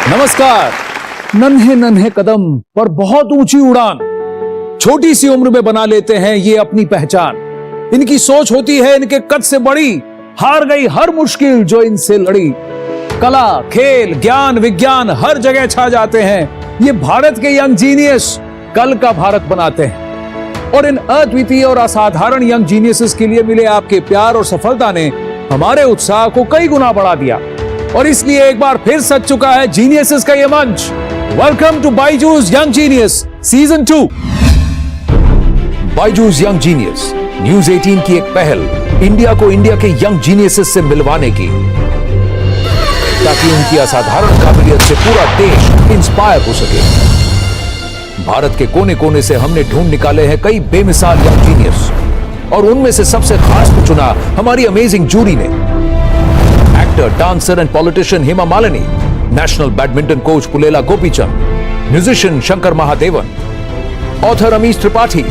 नमस्कार। नन्हे नन्हे कदम पर बहुत ऊंची उड़ान, छोटी सी उम्र में बना लेते हैं ये अपनी पहचान। इनकी सोच होती है इनके कद से बड़ी, हार गई हर मुश्किल जो इनसे लड़ी। कला, खेल, ज्ञान, विज्ञान हर जगह छा जाते हैं। ये भारत के यंग जीनियस कल का भारत बनाते हैं। और इन अद्वितीय और असाधारण यंग जीनियसेस के लिए मिले आपके प्यार और सफलता ने हमारे उत्साह को कई गुना बढ़ा दिया। और इसलिए एक बार फिर सज चुका है जीनियसेस का ये मंच। Welcome to Byju's young genius season 2। Byju's young genius news 18 की एक पहल इंडिया को इंडिया के यंग जीनियसेस से मिलवाने की, ताकि उनकी असाधारण काबिलियत से पूरा देश इंस्पायर हो सके। भारत के कोने कोने से हमने ढूंढ निकाले हैं कई बेमिसाल यंग जीनियस, और उनमें से सबसे खास को चुना हमारी अमेजिंग जूरी ने। Actor, dancer and politician Hema Malini, national badminton coach Pullela Gopichand, musician Shankar Mahadevan, author Amish Tripathi,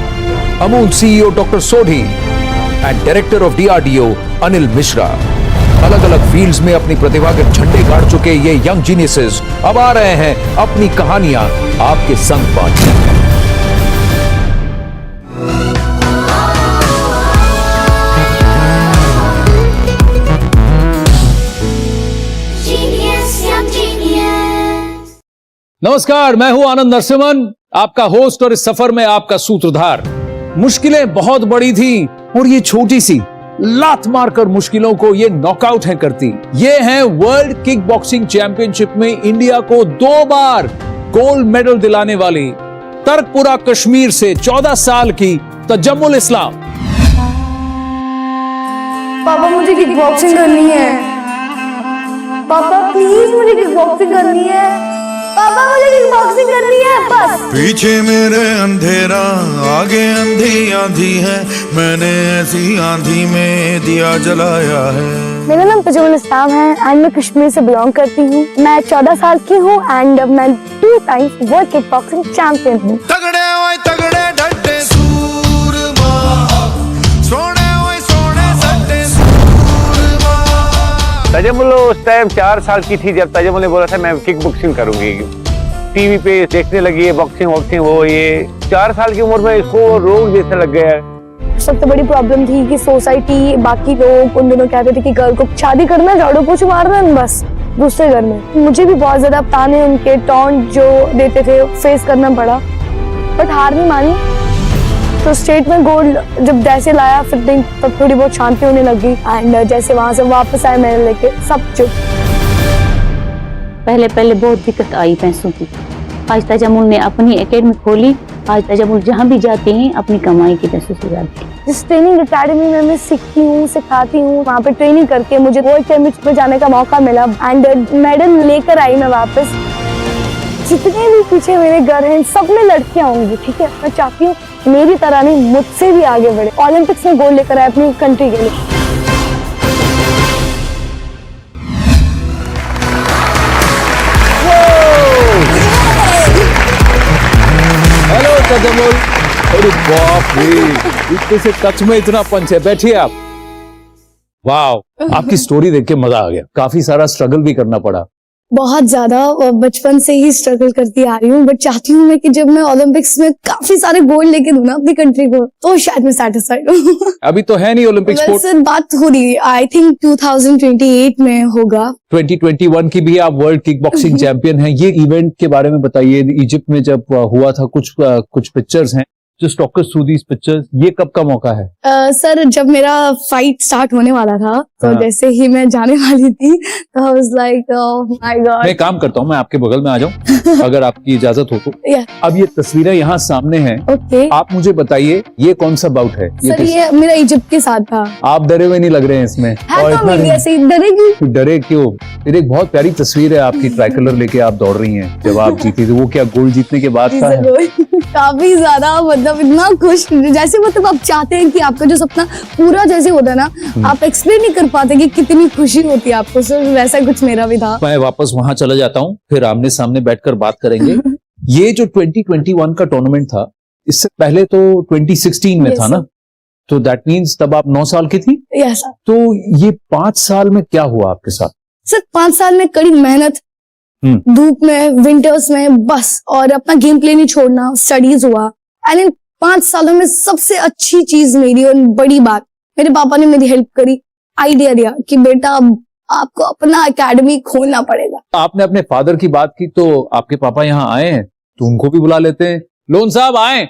Amul CEO doctor Sodhi and director of DRDO Anil Mishra. अलग अलग फील्ड्स में अपनी प्रतिभा के झंडे गाड़ चुके ये यंग जीनियसेस अब आ रहे हैं अपनी कहानियां आपके संग बांटने। नमस्कार, मैं हूं आनंद नरसिम्हन, आपका होस्ट और इस सफर में आपका सूत्रधार। मुश्किलें बहुत बड़ी थी और ये छोटी सी लात मारकर मुश्किलों को ये नॉकआउट है करती। ये हैं वर्ल्ड किक बॉक्सिंग चैंपियनशिप में इंडिया को 2 बार गोल्ड मेडल दिलाने वाली तर्कपुरा कश्मीर से 14 साल की तजम्मुल इस्लाम। पापा मुझे किक बॉक्सिंग करनी है। पापा प्लीज मुझे किक बॉक्सिंग करनी है। पापा मुझे किक बॉक्सिंग करनी है बस। पीछे मेरे अंधेरा, आगे अंधी आंधी है, मैंने ऐसी आंधी में दिया जलाया है। मेरा नाम तजम्मुल इस्लाम है एंड मैं कश्मीर से बिलोंग करती हूँ। मैं 14 साल की हूँ एंड मैं 2 times world kick boxing champion हूँ। तगड़े ओए तगड़े डड्डे सूरमा, सोने ओए सोने सट्टे सूरमा। तजम्मुल उस टाइम 4 साल की थी जब तजम्मुल ने बोला था मैं किक बॉक्सिंग करूंगी। टीवी पे देखने लगी है बॉक्सिंग वो ये 4 साल की उम्र में इसको रोग जैसा लग गया। सबसे बड़ी प्रॉब्लम थी कि सोसाइटी, बाकी लोग उन दिनों कहते थे कि गर्ल को शादी करना, झाड़ू पोछा मारना बस दूसरे घर में। मुझे भी बहुत ज्यादा ताने, उनके टॉन्ट जो देते थे फेस करना पड़ा, बट हार नहीं मानी। तो स्टेट में गोल्ड जब जैसे लाया फिर तब थोड़ी बहुत शांति होने लगी एंड जैसे वहां से वापस आए मैंने लेके सब चुप। पहले बहुत दिक्कत आई पैसों की। आज तजम्मुल ने अपनी एकेडमी खोली। आज तजम्मुल जहाँ भी जाते हैं अपनी कमाई के पैसों से जाते हैं। जिस ट्रेनिंग एकेडमी में मैं सीखती हूँ, सिखाती हूँ, वहाँ पे ट्रेनिंग करके मुझे वर्ल्ड चैंपियनशिप में जाने का मौका मिला एंड मेडल लेकर आई मैं वापस। जितने भी पीछे मेरे घर हैं सब में लड़कियां होंगी, ठीक है। मैं चाहती हूँ मेरी तरह नहीं, मुझसे भी आगे बढ़े, ओलंपिक्स में गोल्ड लेकर आए अपनी कंट्री के लिए। हेलो तजम्मुल। अरे बाप रे, इतने से टच में इतना पंच है। बैठिए आप। वाह, आपकी स्टोरी देख के मजा आ गया। काफी सारा स्ट्रगल भी करना पड़ा। बहुत ज्यादा, और बचपन से ही स्ट्रगल करती आ रही हूँ, बट चाहती हूँ मैं कि जब मैं ओलंपिक्स में काफी सारे गोल्ड लेके दूँ ना अपनी कंट्री को, तो शायद मैं सेटिस्फाइड हूँ। अभी तो है नहीं ओलंपिक स्पोर्ट। सर बात हो रही है, आई थिंक 2028 में होगा। 2021 की भी आप वर्ल्ड किक बॉक्सिंग चैंपियन हैं। ये इवेंट के बारे में बताइए। इजिप्ट में जब हुआ था, कुछ पिक्चर्स हैं, जस्ट टॉक अस थ्रू दीस पिक्चर्स। ये कब का मौका है? सर जब मेरा फाइट स्टार्ट होने वाला था, तो जैसे ही मैं जाने वाली थी, तो I was like oh my God. मैं काम करता हूँ, मैं आपके बगल में आ जाऊँ अगर आपकी इजाजत हो तो। अब ये तस्वीरें यहाँ सामने हैं। ओके, आप मुझे बताइए ये कौन सा बाउट है? सर ये मेरा इजिप्ट के साथ था। आप डरे हुए नहीं लग रहे हैं इसमें। डरेगी? डरे क्यों? फिर एक बहुत प्यारी तस्वीर है आपकी, ट्राइकलर लेके आप दौड़ रही हैं जब आप जीती थी। वो क्या गोल्ड जीतने के बाद का है? काफी ज्यादा, मतलब इतना खुश, जैसे मतलब आप चाहते हैं कि आपका जो सपना पूरा जैसे होता है ना, आप एक्सप्लेन नहीं कर पाते कि कितनी खुशी होती है आपको। सर वैसा कुछ मेरा भी था। मैं वापस वहां चला जाता हूँ, फिर आमने सामने बैठकर बात करेंगे। ये जो 2021 का टूर्नामेंट था, इससे पहले तो 2016 में था ना, तो दैट मीन्स तब आप 9 साल की थी। Yes sir. तो ये 5 साल में क्या हुआ आपके साथ? सर 5 साल में कड़ी मेहनत, धूप में, विंटर्स में, बस। और अपना गेम प्ले नहीं छोड़ना, स्टडीज हुआ। एंड इन 5 सालों में सबसे अच्छी चीज मेरी और बड़ी बात, मेरे पापा ने मेरी हेल्प करी, आइडिया दिया कि बेटा अब आपको अपना एकेडमी खोलना पड़ेगा। आपने अपने फादर की बात की तो आपके पापा यहाँ आए हैं, तो उनको भी बुला लेते हैं। लोन साहब आए।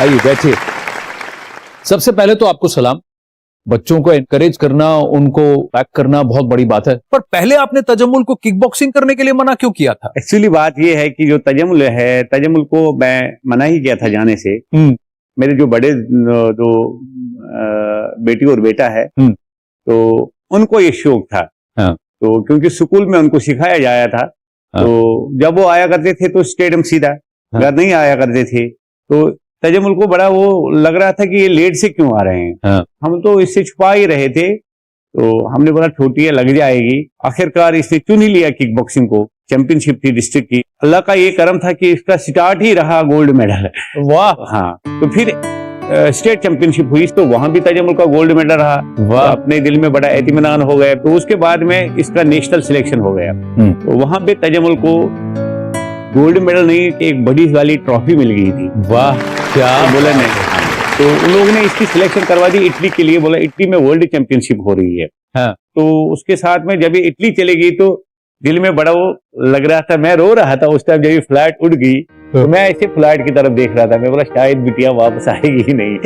आइए बैठिए। सबसे पहले तो आपको सलाम। बच्चों को एनकरेज करना, उनको बैक करना बहुत बड़ी बात है, पर पहले आपने तजम्मुल को किक बॉक्सिंग करने के लिए मना क्यों किया था? एक्चुअली बात यह है कि जो तजम्मुल है, तजम्मुल को मैं मना ही किया था जाने से। मेरे जो बड़े जो बेटी और बेटा है, तो उनको ये शौक था। हाँ। तो क्योंकि स्कूल में उनको सिखाया जाया था। हाँ। तो जब वो आया करते थे तो स्टेडियम सीधा, अगर नहीं आया करते थे तो तजम्मुल को बड़ा वो लग रहा था कि ये लेट से क्यों आ रहे हैं। हाँ। हम तो इससे छुपा ही रहे थे, तो हमने बोला छोटी है, लग जाएगी। आखिरकार इसने चुन ही लिया किक बॉक्सिंग को। चैंपियनशिप थी डिस्ट्रिक्ट की। अल्लाह का ये करम था कि इसका स्टार्ट ही रहा गोल्ड मेडल। वाह। हाँ, तो फिर स्टेट चैंपियनशिप हुई तो वहां भी तजम्मुल का गोल्ड मेडल रहा। वाह। अपने दिल में बड़ा एतमानान हो गया। तो उसके बाद में इसका नेशनल सिलेक्शन हो गया। तो वहां पे तजम्मुल को गोल्ड मेडल नहीं कि एक बड़ी वाली ट्रॉफी मिल गई थी। वाह, क्या बोला नहीं। तो उन लोगों ने इसकी सिलेक्शन करवा दी इटली के लिए। बोला इटली में वर्ल्ड चैंपियनशिप हो रही है। हाँ। तो उसके साथ में जब ये इटली चले गई तो दिल में बड़ा वो लग रहा था। मैं रो रहा था उस टाइम जब ये फ्लाइट उड़ गई, तो मैं ऐसे फ्लाइट की तरफ देख रहा था। मैं बोला शायद बिटिया वापस आएगी ही नहीं।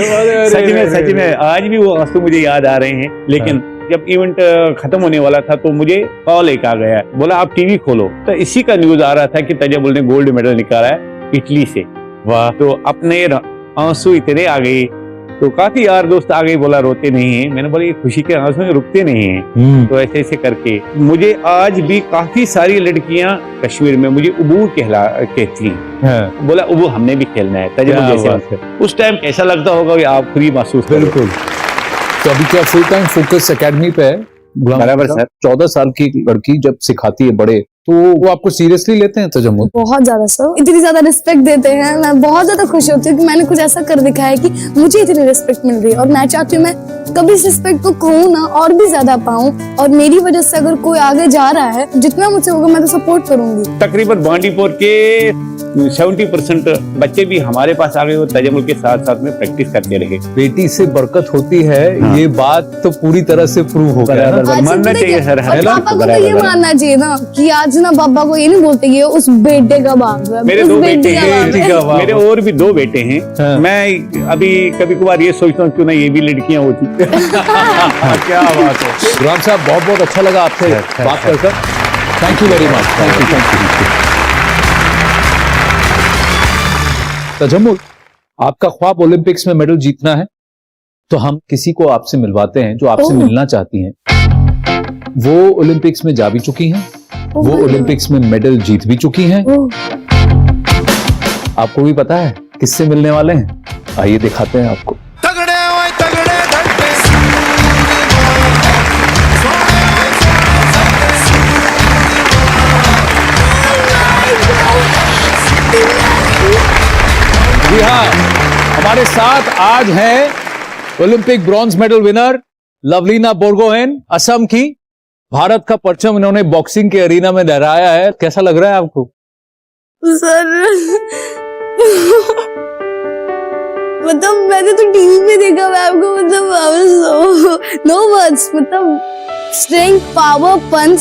सच में आज भी वो आंसू मुझे याद आ रहे हैं। लेकिन जब इवेंट खत्म होने वाला था तो मुझे कॉल एक आ गया, बोला आप टीवी खोलो। तो इसी का न्यूज आ रहा था कि तजम्मुल ने गोल्ड मेडल निकाला है इटली से। वाह। तो अपने आंसू इतने आ गए, तो काफी यार दोस्त आ गए, बोला रोते नहीं है। मैंने बोला ये खुशी के आंसू रुकते नहीं है। तो ऐसे ऐसे करके मुझे आज भी काफी सारी लड़कियां कश्मीर में मुझे उबू कहती हैं। बोला उबू हमने भी खेलना है तजम्मुल जैसे। उस टाइम कैसा लगता होगा आप खुद ही महसूस। बिल्कुल। तो अभी क्या फुल टाइम फोकस एकेडमी पे है? बराबर सर। 14 साल की लड़की जब सिखाती है बड़े, तो वो आपको सीरियसली लेते हैं तजम्मुल? बहुत ज्यादा सर, इतनी ज्यादा रिस्पेक्ट देते हैं। मैं बहुत ज्यादा खुश होती हूँ कि मैंने कुछ ऐसा कर दिखाया कि मुझे इतनी रिस्पेक्ट मिल रही है। और मैं चाहती हूँ मैं कभी इस रिस्पेक्ट को कहूँ ना और भी ज्यादा पाऊँ। और मेरी वजह से अगर कोई आगे जा रहा है, जितना मुझसे होगा मैं तो सपोर्ट करूंगी। तकरीबन बांडीपुर के 70% बच्चे भी हमारे पास आ गए और तजम्मुल के साथ साथ में प्रैक्टिस करते रहे। बेटी से बरकत होती है। हाँ। ये बात तो पूरी तरह से प्रूव हो गया। मानना चाहिए सर। पापा को तो ये मानना चाहिए ना कि आज ना पापा को ये नहीं बोलते कि उस बेटे का बाप है। मेरे 2 बेटे हैं, मेरे और भी 2 बेटे हैं। हाँ। मैं अभी कभी कभार ये सोचता हूँ क्यों ना ये भी लड़कियां होती। क्या बात है। गुलाम साहब, बहुत बहुत अच्छा लगा आपसे बात कर। Thank you very much. Thank you. Tajammul, आपका ख्वाब ओलंपिक्स में मेडल जीतना है, तो हम किसी को आपसे मिलवाते हैं जो आपसे मिलना चाहती हैं। वो ओलंपिक्स में जा भी चुकी हैं, वो ओलंपिक्स में मेडल जीत भी चुकी हैं। आपको भी पता है किससे मिलने वाले हैं? आइए दिखाते हैं आपको। जी हाँ, हमारे साथ आज हैं Olympic bronze medal winner Lovlina Borgohain, Assam की। भारत का परचम इन्होंने बॉक्सिंग के एरिना में लहराया है। कैसा लग रहा है आपको? सर मतलब मैंने तो टीवी में देखा मैम को, मतलब नो वर्ड्स, मतलब strength, power, punch,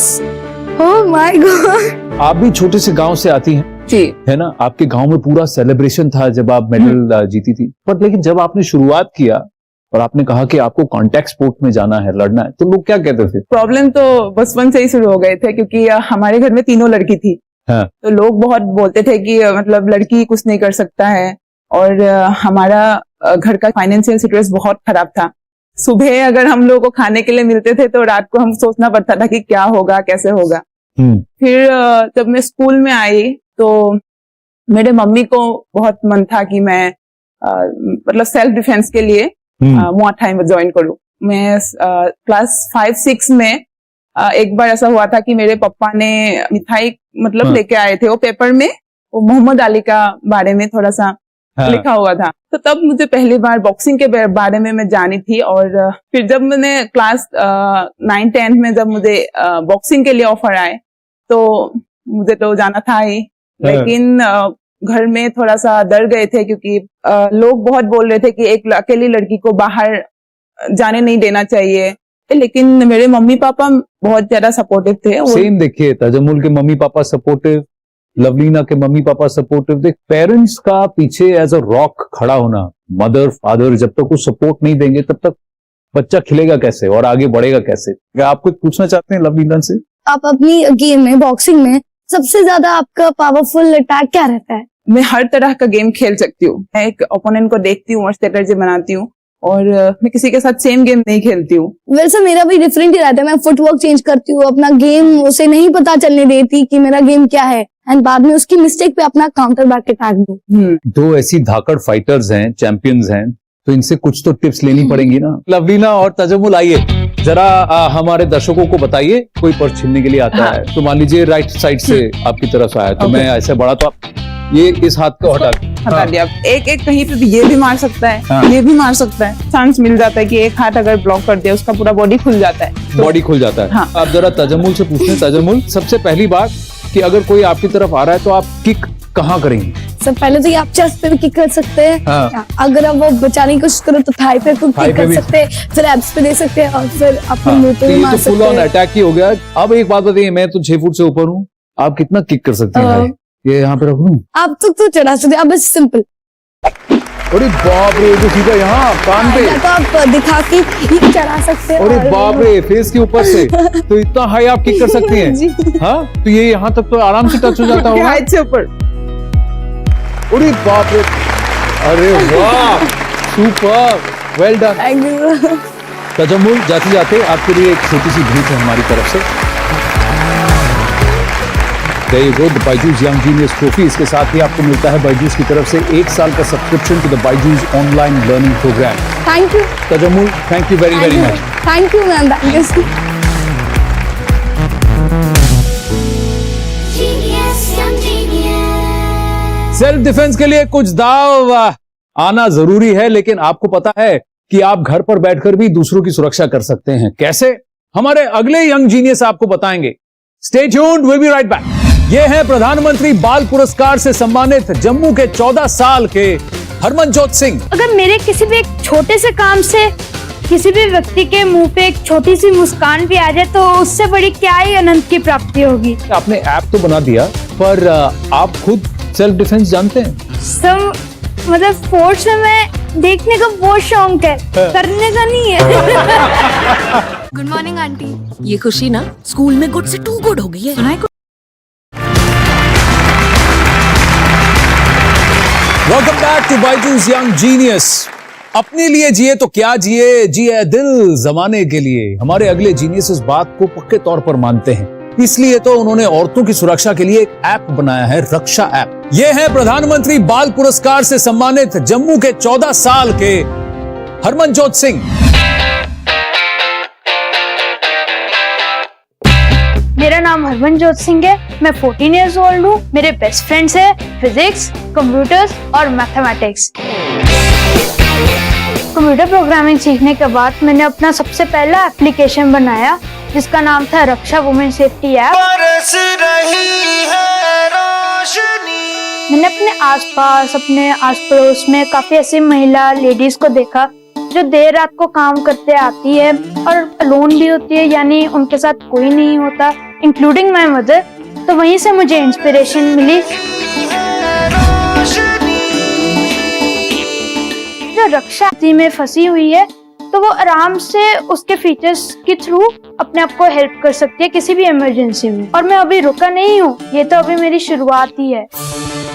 oh my God. आप भी छोटे से गांव से आती हैं जी, है ना? आपके गांव में पूरा सेलिब्रेशन था जब आप मेडल जीती थी। पर लेकिन जब आपने शुरुआत किया और आपने कहा कि आपको कांटेक्ट स्पोर्ट में जाना है, लड़ना है, तो लोग क्या कहते थे? प्रॉब्लम तो बचपन से ही शुरू हो गए थे क्योंकि हमारे घर में 3 लड़की थी। हाँ। तो लोग बहुत बोलते थे कि मतलब लड़की कुछ नहीं कर सकता है। और हमारा घर का फाइनेंशियल सिचुएशन बहुत खराब था। सुबह अगर हम लोग को खाने के लिए मिलते थे तो रात को हम सोचना पड़ता था कि क्या होगा, कैसे होगा। फिर जब मैं स्कूल में आई तो मेरे मम्मी को बहुत मन था कि मैं मतलब सेल्फ डिफेंस के लिए मुआ थाई में ज्वाइन करूं। मैं क्लास 5-6 में एक बार ऐसा हुआ था कि मेरे पापा ने मिठाई मतलब लेके आए थे। वो पेपर में वो मोहम्मद अली का बारे में थोड़ा सा लिखा हुआ था। तो तब मुझे पहली बार बॉक्सिंग के बारे में मैं जानी थी। और फिर जब मैंने क्लास 9-10 में जब मुझे बॉक्सिंग के लिए ऑफर आए तो मुझे तो जाना था ही, लेकिन घर में थोड़ा सा डर गए थे क्योंकि लोग बहुत बोल रहे थे कि एक अकेली लड़की को बाहर जाने नहीं देना चाहिए। लेकिन मेरे मम्मी पापा बहुत ज्यादा सपोर्टिव थे। सेम देखिए, तजम्मुल के मम्मी पापा सपोर्टिव, लवलीना के मम्मी पापा सपोर्टिव। देख, पेरेंट्स का पीछे एज अ रॉक खड़ा होना, मदर फादर जब तक वो सपोर्ट नहीं देंगे तब तक बच्चा खिलेगा कैसे और आगे बढ़ेगा कैसे। क्या आप कुछ पूछना चाहते हैं लवलीना से? आप अपनी गेम में, बॉक्सिंग में सबसे ज्यादा आपका पावरफुल अटैक क्या रहता है? मैं हर तरह का गेम खेल सकती हूँ। मैं एक ओपोनेंट को देखती हूँ और स्ट्रेटजी बनाती हूँ, और मैं किसी के साथ सेम गेम नहीं खेलती हूँ। वैसे मेरा भी डिफरेंट ही रहता है। मैं फुटवर्क चेंज करती हूँ, अपना गेम उसे नहीं पता चलने देती कि मेरा गेम क्या है, एंड बाद में उसकी मिस्टेक पे अपना काउंटर बैक अटैक दूं। दो ऐसी धाकड़ फाइटर्स हैं, चैंपियंस हैं, तो इनसे कुछ तो टिप्स लेनी पड़ेंगी ना। लवलीना और तजम्मुल, आइए जरा हमारे दर्शकों को बताइए, कोई पर्स छीनने के लिए आता है तो मान लीजिए राइट साइड से आपकी तरफ आया, तो मैं ऐसे बढ़ा तो आप ये इस हाथ को हटा दिया। एक एक कहीं पे भी ये भी मार सकता है, हाँ। ये भी मार सकता है। चांस मिल जाता है कि एक हाथ अगर ब्लॉक कर दिया उसका पूरा बॉडी खुल जाता है, बॉडी खुल जाता है। हाँ। आप जरा तजम्मुल से पूछते हैं। तजम्मुल, सबसे पहली बात कि अगर कोई आपकी तरफ आ रहा है तो आप किक कहाँ करेंगे? सब पहले तो ये आप चेस्ट पे भी किक कर सकते हैं। हाँ। अगर आप वो बचाने की कोशिश करो तो थाई पे किक कर सकते हैं, फिर एब्स पे दे सकते हैं, और फिर अपने मुंह पे भी मार सकते हैं। फुल ऑन अटैक ही हो गया। अब एक बात बताइए, मैं तो 6 फुट से ऊपर हूँ, आप कितना किक कर सकते हैं भाई? ये यहाँ पे रखूं? आप तो चढ़ा सकते हैं, आप बस सिंपल। अरे बाप रे, तो सीधा यहाँ कान पे। या तो आप दिखा के किक चढ़ा सकते हैं। अरे बाप रे, फेस के ऊपर से तो इतना हाई आप किक कर सकते हैं? हाँ, तो ये यहाँ तक तो आराम से टच हो जाता होगा। हाइट से ऊपर। अरे बाप रे, अरे वाह, super, well done. Thank you. Tajammul, जाते जाते आपके लिए एक छोटी सी भेंट है हमारी तरफ से। There you go, the Byju's young genius trophy. इसके साथ ही आपको मिलता है बायजूस की तरफ से 1 साल का subscription to the Byju's online learning programme. Thank you Tajammul, thank you very very much. Thank you ma'am, thank you. Self defence के लिए कुछ दाव आना जरूरी है, लेकिन आपको पता है कि आप घर पर बैठकर भी दूसरों की सुरक्षा कर सकते हैं। कैसे? हमारे अगले यंग जीनियस आपको बताएंगे। Stay tuned, will be right back. ये है प्रधानमंत्री बाल पुरस्कार से सम्मानित जम्मू के 14 साल के हरमनजोत सिंह। अगर मेरे किसी भी एक छोटे से काम से किसी भी व्यक्ति के मुंह पे एक छोटी सी मुस्कान भी आ जाए तो उससे बड़ी क्या ही अनंत की प्राप्ति होगी। आपने ऐप तो बना दिया, पर आप खुद सेल्फ डिफेंस जानते हैं? सब मतलब स्पोर्ट्स में मैं देखने का बहुत शौक है, करने का नहीं है। Good morning aunty. ये खुशी ना स्कूल में गुड से टू गुड हो गई है। Welcome back to Byju's young genius. अपने लिए जिए तो क्या जिए, जिए दिल जमाने के लिए। हमारे अगले जीनियस इस बात को पक्के तौर पर मानते हैं, इसलिए तो उन्होंने औरतों की सुरक्षा के लिए एक ऐप बनाया है, रक्षा ऐप। ये है प्रधानमंत्री बाल पुरस्कार से सम्मानित जम्मू के 14 साल के हरमनजोत सिंह। मेरा नाम हरमनजोत सिंह है, मैं 14 इयर्स ओल्ड हूँ। मेरे बेस्ट फ्रेंड्स है फिजिक्स, कंप्यूटर्स और मैथमेटिक्स। कंप्यूटर प्रोग्रामिंग सीखने के बाद मैंने अपना सबसे पहला एप्लीकेशन बनाया जिसका नाम था रक्षा वुमेन सेफ्टी ऐप। मैंने अपने आसपास, अपने आस पड़ोस में काफी ऐसी महिला लेडीज को देखा जो देर रात को काम करते आती है और अलोन भी होती है, यानी उनके साथ कोई नहीं होता, इंक्लूडिंग माय मदर। तो वहीं से मुझे इंस्पिरेशन मिली। जो रक्षा में फंसी हुई है तो वो आराम से उसके फीचर्स के थ्रू अपने आप को हेल्प कर सकती है किसी भी इमरजेंसी में। और मैं अभी रुका नहीं हूँ, ये तो अभी मेरी शुरुआत ही है।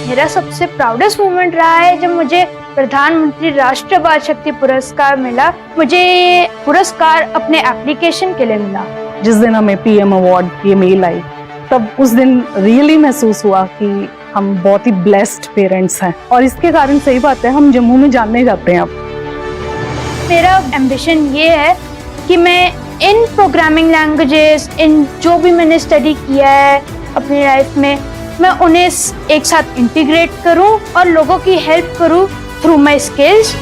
मेरा सबसे प्राउडेस्ट मोमेंट रहा है जब मुझे प्रधानमंत्री राष्ट्रीय बाल शक्ति पुरस्कार मिला। मुझे ये पुरस्कार अपने एप्लीकेशन के लिए मिला। जिस दिन हमें पीएम अवार्ड ये मेल आई, तब उस दिन रियली महसूस हुआ कि हम बहुत ही ब्लेस्ड पेरेंट्स हैं, और इसके कारण सही बात है हम जम्मू में जानने जाते हैं अब। मेरा एम्बिशन ये है कि मैं इन प्रोग्रामिंग लैंग्वेजेस, इन जो भी मैंने स्टडी किया है अपनी लाइफ में, मैं उन्हें एक साथ इंटीग्रेट करूं और लोगों की हेल्प करूं through my skills.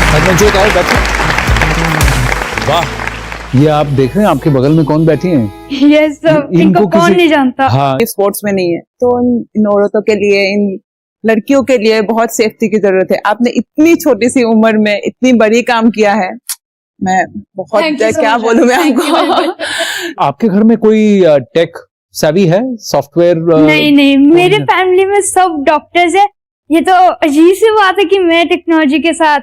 हरमनजोत आओ बैठो। वाह, ये आप देख रहे हैं आपके बगल में कौन बैठी हैं? Yes sir, इनको कौन नहीं जानता। हाँ, ये स्पोर्ट्स में नहीं है, तो इन औरतों के लिए, इन लड़कियों के लिए बहुत सेफ्टी की जरूरत है। आपने इतनी छोटी सी उम्र में इतनी बड़ी काम किया है, मैं बहुत क्या बोलूं मैं आपको। आपके घर में कोई टेक सेवी है, सॉफ्टवेयर? नहीं, मेरे फैमिली में सब डॉक्टर्स है। ये तो अजीब सी बात है कि मैं टेक्नोलॉजी के साथ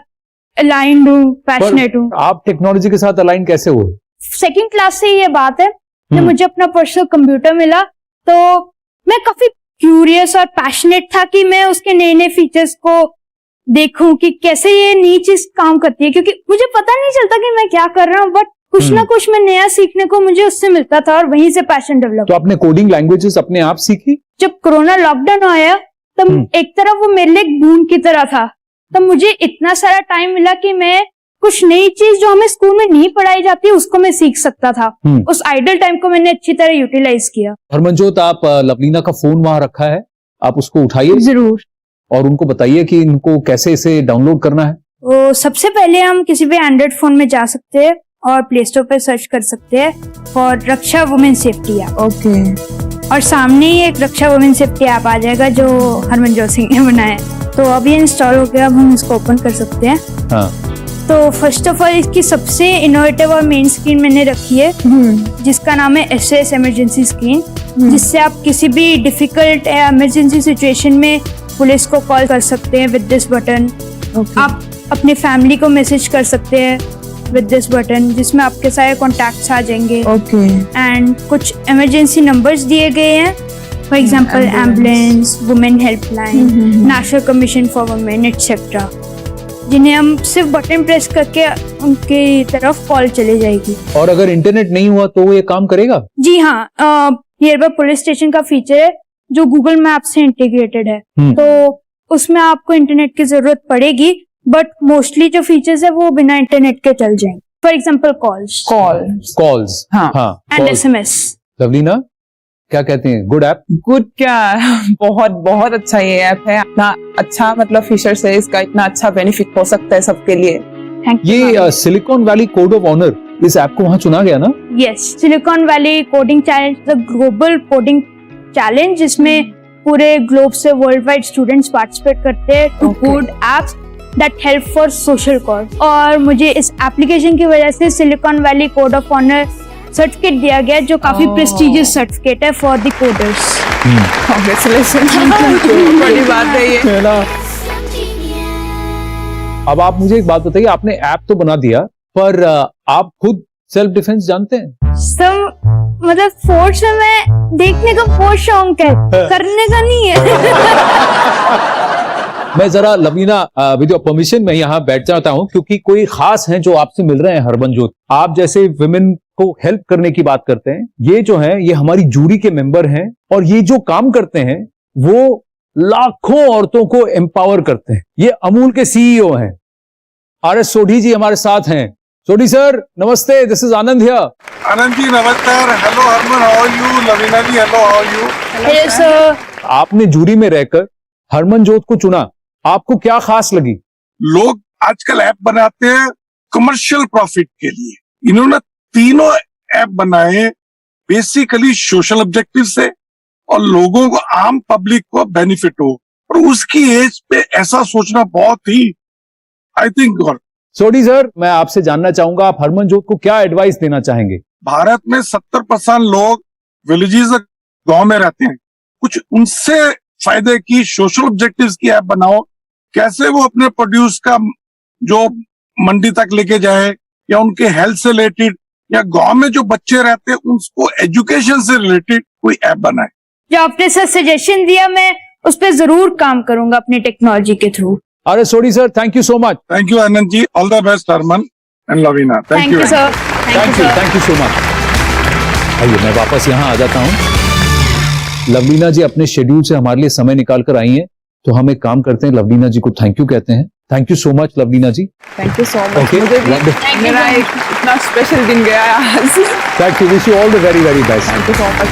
अलाइंड हूँ, पैशनेट हूँ। आप टेक्नोलॉजी के साथ अलाइन कैसे हुए? सेकंड क्लास से ये बात है, जब मुझे अपना पर्सनल कंप्यूटर मिला तो मैं काफी क्यूरियस और पैशनेट था कि मैं उसके नए नए फीचर्स को देखूं कि कैसे ये नई चीज काम करती है, क्योंकि मुझे पता नहीं चलता कि मैं क्या कर रहा हूँ, बट कुछ ना कुछ मैं नया सीखने को मुझे उससे मिलता था और वहीं से पैशन डेवलप। तो आपने कोडिंग लैंग्वेजेस अपने आप सीखी? जब कोरोना लॉकडाउन आया तब एक तरफ वो मेरे लिए एक बूंद की तरह था, तब मुझे इतना सारा टाइम मिला कि मैं कुछ नई चीज जो हमें स्कूल में नहीं पढ़ाई जाती उसको मैं सीख सकता था। उस आइडल टाइम को मैंने अच्छी तरह यूटिलाइज किया। हरमनजोत, आप लवलीना का फोन वहां रखा है, आप उसको उठाइए जरूर, और उनको बताइए कि इनको कैसे इसे डाउनलोड करना है। तो सबसे पहले हम किसी भी एंड्रॉइड फोन में जा सकते हैं और प्ले स्टोर पे सर्च कर सकते हैं for Raksha women safety app. Okay. और सामने ही एक रक्षा वुमेन सेफ्टी ऐप आ जाएगा जो हरमनजोत सिंह ने बनाया है। तो अब ये इंस्टॉल हो गया, अब हम इसको ओपन कर सकते हैं। हाँ। तो फर्स्ट ऑफ ऑल इसकी सबसे इनोवेटिव और मेन स्क्रीन मैंने रखी है जिसका नाम है SOS इमरजेंसी स्क्रीन, जिससे आप किसी भी डिफिकल्ट इमरजेंसी सिचुएशन में पुलिस को कॉल कर सकते हैं विद दिस बटन। आप अपने फैमिली को मैसेज कर सकते हैं विद दिस बटन, जिसमें आपके सारे कॉन्टैक्ट्स आ जाएंगे। एंड कुछ इमरजेंसी नंबर्स दिए गए हैं, for example ambulance, women helpline, national commission for women etcetera, जिन्हें हम सिर्फ बटन प्रेस करके उनकी तरफ कॉल चली जाएगी। और अगर इंटरनेट नहीं हुआ तो वो ये काम करेगा? जी हाँ, नियर बाय पुलिस स्टेशन का फीचर है जो गूगल मैप से इंटीग्रेटेड है, तो उसमें आपको इंटरनेट की जरूरत पड़ेगी, बट मोस्टली जो फीचर्स है वो बिना इंटरनेट के चल जाएंगे। फॉर एग्जाम्पल कॉल्स हाँ, एंड SMS। लवलीना क्या कहते हैं, गुड ऐप? गुड क्या, बहुत बहुत अच्छा ये ऐप है। इतना अच्छा मतलब फीचर्स है इसका, इतना अच्छा बेनिफिट हो सकता है सबके लिए। ये Silicon Valley code of honour, इस ऐप को वहां चुना गया ना? Yes, Silicon Valley coding challenge, the global coding challenge, जिसमें पूरे ग्लोब से वर्ल्ड वाइड स्टूडेंट्स पार्टिसिपेट करते हैं to code apps that help for social cause. और मुझे इस एप्लीकेशन की वजह से Silicon Valley code of honour certificate दिया गया, जो काफी प्रेस्टिजियस सर्टिफिकेट है फॉर द कोडर्स। कांग्रेचुलेशन, बड़ी बात है ये। अब आप मुझे एक बात बताइए, आपने ऐप तो बना दिया, पर आप खुद सेल्फ डिफेंस जानते हैं? सब मतलब फोर्स में मैं देखने का बहुत शौक है, करने का नहीं है। मैं जरा लवलीना विद योर परमिशन मैं यहाँ बैठ जाता हूँ, क्योंकि कोई खास हैं जो आपसे मिल रहे हैं। हरमनजोत, आप जैसे विमेन को हेल्प करने की बात करते हैं, ये जो है ये हमारी जूरी के मेंबर हैं, और ये जो काम करते हैं वो लाखों औरतों को एम्पावर करते हैं। ये अमूल के CEO हैं। RS सोढ़ी जी हमारे साथ हैं। सोढ़ी सर नमस्ते, this is Anand here. Anand ji नमस्कार। Hello Harman, how are you? Lavina ji hello, how are you? Hello sir. आपने जूरी में रहकर हरमनजोत को चुना, आपको क्या खास लगी? लोग आजकल ऐप बनाते हैं कमर्शियल प्रॉफिट के लिए, इन्होंने तीनों ऐप बनाए बेसिकली सोशल ऑब्जेक्टिव से और लोगों को, आम पब्लिक को बेनिफिट हो, और उसकी एज पे ऐसा सोचना बहुत ही I think God. Sodhi sir, मैं आपसे जानना चाहूंगा आप हरमनजोत को क्या एडवाइस देना चाहेंगे? भारत में 70% लोग विलेजेस गांव में रहते हैं, कुछ उनसे फायदे की सोशल ऑब्जेक्टिव्स की ऐप बनाओ, कैसे वो अपने प्रोड्यूस का जो मंडी तक लेके जाए, या उनके हेल्थ से रिलेटेड, या गांव में जो बच्चे रहते हैं उनको एजुकेशन से रिलेटेड कोई ऐप बनाए। जो आपने सर सजेशन दिया मैं उस पर जरूर काम करूंगा अपनी टेक्नोलॉजी के थ्रू। अरे Sodhi sir, thank you so much. Thank you Anand ji, all the best Harman and Lavina. Thank you sir. Thank you so much. आइए मैं वापस यहाँ आ जाता हूँ। लवलीना जी अपने शेड्यूल से हमारे लिए समय निकाल कर आई हैं, तो हम एक काम करते हैं, लवलीना जी को थैंक यू कहते हैं thank you so much Lovelina ji. Thank you so much. Okay, मुझे भी wonderful. मेरा एक इतना स्पेशल दिन गया है आज. Thank you. Wish you all the very very best. Thank you so much.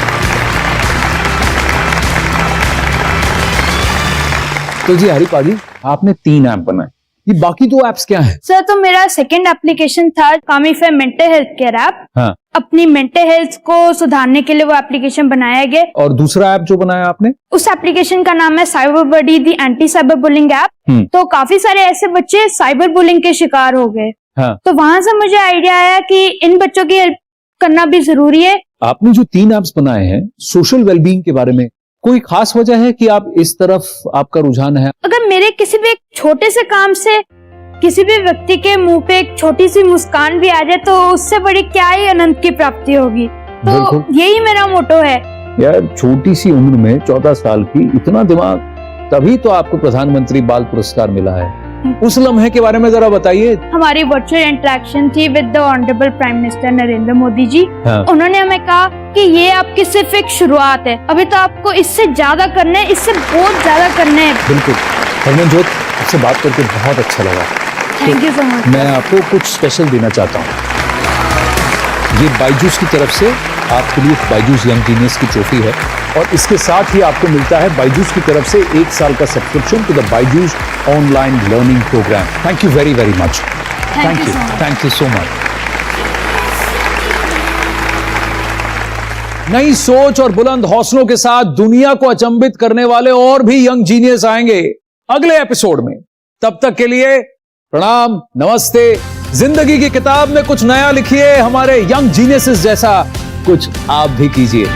तो जी हरिपा जी, आपने 3 ऐप बनाए, ये बाकी 2 ऐप्स क्या हैं? सर तो मेरा सेकंड एप्लीकेशन था कामिफाई मेंटल हेल्थ केयर ऐप. हाँ. अपनी मेंटल हेल्थ को सुधारने के लिए वो एप्लीकेशन बनाया गया. और दूसरा ऐप जो बनाया आपने? उस एप्लीकेशन का नाम है साइबर बडी दी एंटी साइबर बुलिंग ऐप. तो काफी सारे ऐसे बच्चे साइबर बुलिंग के शिकार हो गए. हाँ. तो वहां से मुझे आइडिया आया कि इन बच्चों की हेल्प करना भी जरूरी है. आपने जो 3 ऐप्स बनाए हैं सोशल वेलबींग के बारे में, कोई खास वजह है कि आप इस तरफ आपका रुझान है? अगर मेरे किसी भी एक छोटे से काम से किसी भी व्यक्ति के मुंह पे एक छोटी सी मुस्कान भी आ जाए तो उससे बड़ी क्या ही आनंद की प्राप्ति होगी. तो बिल्कुल. यही मेरा मोटो है. यार छोटी सी उम्र में 14 साल की, इतना दिमाग, तभी तो आपको प्रधानमंत्री बाल पुरस्कार मिला है. उस लम्हे के बारे में जरा बताइए. हमारी वर्चुअल इंटरेक्शन थी with the honourable prime minister Narendra Modi ji. हाँ. उन्होंने हमें कहा कि ये आपकी सिर्फ एक शुरुआत है, अभी तो आपको इससे ज्यादा करना है, इससे बहुत ज्यादा करना है. बिल्कुल. हरमनजोत, आपसे बात करके बहुत अच्छा लगा. Thank you so much. मैं आपको कुछ स्पेशल देना चाहता हूँ. ये बायजूस की तरफ से आपके लिए बायजूस यंग जीनियस की ट्रॉफी है, और इसके साथ ही आपको मिलता है बायजूस की तरफ से 1 साल का subscription to the Byju's online learning programme. Thank you very very much. Thank you so much. Thank you so much. नई सोच और बुलंद हौसलों के साथ दुनिया को अचंभित करने वाले और भी यंग जीनियस आएंगे अगले एपिसोड में. तब तक के लिए प्रणाम, नमस्ते. जिंदगी की किताब में कुछ नया लिखिए, हमारे यंग जीनियसेस जैसा कुछ आप भी कीजिए.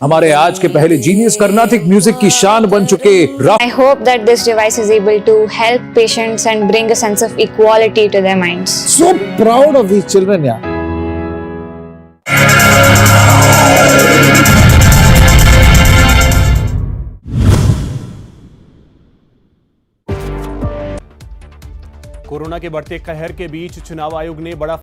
हमारे आज के पहले जीनियस कर्नाटिक म्यूजिक की शान बन चुके I hope that this device is able to help patients and bring a sense of equality to their minds. so proud of these children, yeah. Corona के बढ़ते कहर के बीच चुनाव आयोग ने बड़ा